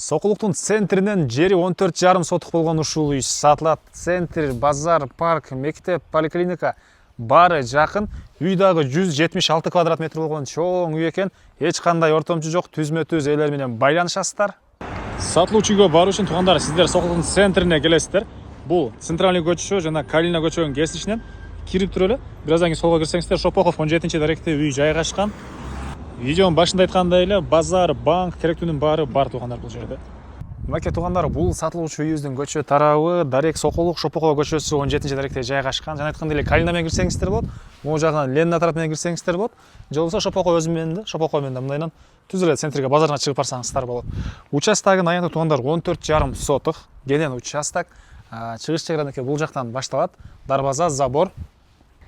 Сокулуктун центринен жери 14,5 сотук болгон ушул үй сатылат. Центр, базар, парк, мектеп, поликлиника баары жакын. Үй дагы 176 квадрат метр болгон чоң үй экен. Эч кандай ортомчу жок, түзмө-түз элер менен байланышасыздар. Сатылуучу үйгө баруу үчүн туугандар, сиздер Сокулуктун центрине келесиздер. Бул центральный көчө жана Калина көчөнүн кесишинен кирип туруп эле. Бираздан кийин солго кирсеңиздер, Шопоков 17-даректе үй жайгашкан. Видеонун башында айткандай эле базар, банк, керектүүнүн баары бар туугандар бул жерде. Мынакей туугандар, бул сатылуучу үйүбүздүн көчө тарабы Дарек Сокулук Шопоков көчөсү 17-даректе жайгашкан. Жана айткандай эле Калина менен кирсеңиздер болот. Могу жагынан Ленина тарап менен кирсеңиздер болот. же болбосо Шопоков өзү менен да, Шопоков менен мындайынан түз эле центрге базарга чыгып барсаңыздар болот. Участогун аянты туугандар 14,5 сотук кенен участок. Чыгыш чегранеке бул жактан башталат. Дарбаза, забор.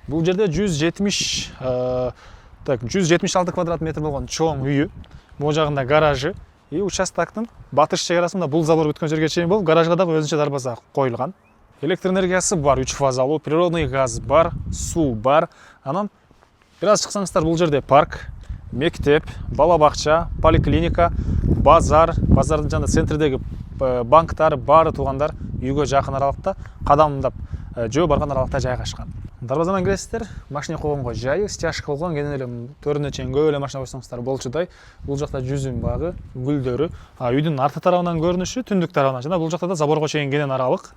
Бул жерде 176 квадрат метр болгон чоң үйү. Могу жагында гаражы и участоктун батыш чегарасында бул забор бүткөн жерге чейин болуп, гаражга дагы өзүнчө дарбаза коюлган. Электр энергиясы бар, 3 фазалуу, природный газ бар, суу бар. Анан бир аз чыксаңыздар, бул жерде парк, мектеп, бала бакча, поликлиника, базар, базардын жанында центрдеги банктар баары туугандар үйгө жакын аралыкта, кадамдап жөө барган аралыкта жайгашкан. Дарбазадан киресиздер, машина койгонго жайы, стяжка болгон, кенен эле төрүнө чейин көп эле машина койсоңуздар болчудай. Бул жакта жүзүм багы, гүлдөрү, үйдүн арты тарабынан көрүнүшү, түндүк тарабынан жана бул жакта да заборго чейин кенен аралык.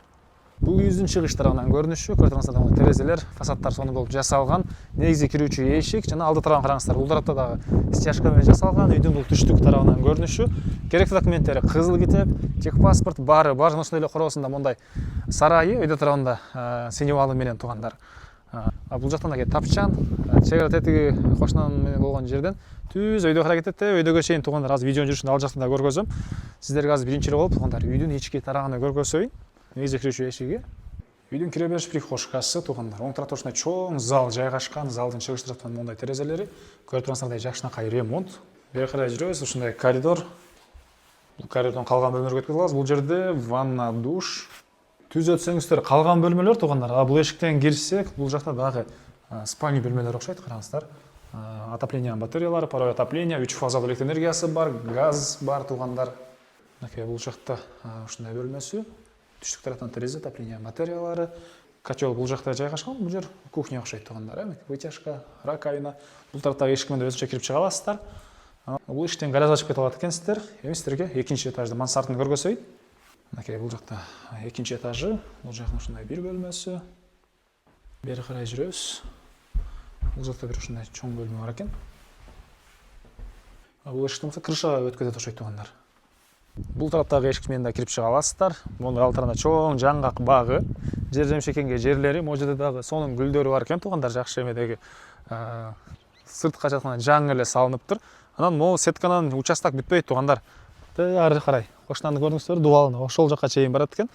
Бул үйүбүздүн чыгыш тарабынан көрүнүшү, көрүңүздөр, терезелер, фасадтар сонун болуп жасалган, негизи кирүүчү эшик жана алды тарабын караңыздар. Бул тарапта дагы стяжка менен жасалган, үйдүн бул түштүк тарабынан көрүнүшү. Керектүү документтери, кызыл китеп, техпаспорт баары бар. Ошондой эле короосунда мондай сарайы, өйдө тарабында синевалы менен туугандар. Бул жактан да тапчан, чегара тетиги кошунан менен болгон жерден түз өйдө карай кетет. Өйдөгө чейин туугандар, азыр видеонун жүрүшүндө ал жакты да көргөзөм. Сиздерге азыр биринчи эле болуп туугандар, үйдүн ички тарабын көргөзөйүн. Негизи кирүүчү эшиги. Үйдүн кире бериш прихожкасы туугандар. Оң тарапта ушундай чоң зал жайгашкан. Залдын чыгыш тараптан мондай терезелери. Көрүп турсаңыздар, жакшынакай ремонт. Бери карай жүрөбүз, ушундай коридор. Бул коридордон калган бөлмөлөргө өткөзүп алабыз. Бул жерде ванна, душ. Түз өтсөңүздөр, калган бөлмөлөр туугандар. Бул эшиктен кирсек, бул жакта дагы спальня бөлмөлөр окшойт, караңыздар. Отопление батареялары, паровой отопление, 3 фазалуу электр энергиясы бар, газ бар туугандар. Мынакей бул жакта ушундай бөлмөсү. Түштүк тараптан терезе, отопление батареялары, котел бул жакта жайгашкан. Бул жер кухня окшойт туугандар. Вытяжка, раковина. Бул тараптагы эшик менен өзүнчө кирип чыга аласыздар. Бул эшиктен гаражга чыгып кете алат экенсиздер. Эми сиздерге экинчи этажды, мансардын көргөзөйүн. Мынакей бул жакта экинчи этажы. Бул жактан ушундай бир бөлмөсү. Бери карай жүрөбүз. Бул жакта бир ушундай чоң бөлмө бар экен. Бул эшиктен крышага өткөзөт окшойт туугандар. Бул тараптагы эшик менен да кирип чыга аласыздар. Монда ал тарапта чоң жаңгак багы, жер жемшекенге жерлери, могу жерде дагы сонун гүлдөрү бар экен туугандар. Жакшы эмедеги сыртка жаккан жаңы эле салыныптыр. Анан могу сетканын участок бүтпөйт туугандар. Ары карай кошунанды көрдүңүздөр, дубалына ошол жакка чейин барат экен.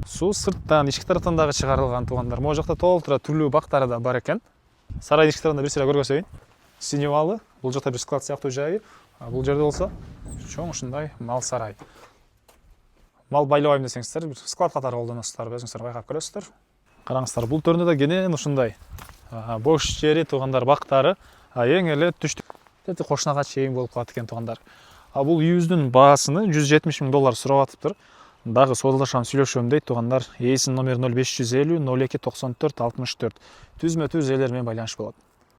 Суу сырттан, ички тараптан дагы чыгарылган туугандар. Могу жакта толтура түрлүү бактары да бар экен. Сарайдын ички тарабында бир сыйра көргөзөйүн. Синевалы, бул жакта бир склад сыяктуу жайы. Бул жерде болсо чоң ушундай мал сарай. Мал байлабайм десеңиздер, бир склад катары колдоносуздар, өзүңүздөр байкап көрөсүздөр. Караңыздар, бул төрүндө да кенен ушундай бош жери туугандар, бактары, эң эле түштүк тети кошунага чейин болуп калат экен туугандар. Бул үйүбүздүн баасыны $170,000 сурап атыптыр. Дагы содалашам, сүйлөшөм дейт туугандар. Ээсинин номери 0550 02 94 64. Түзмө-түз элер менен байланыш болот.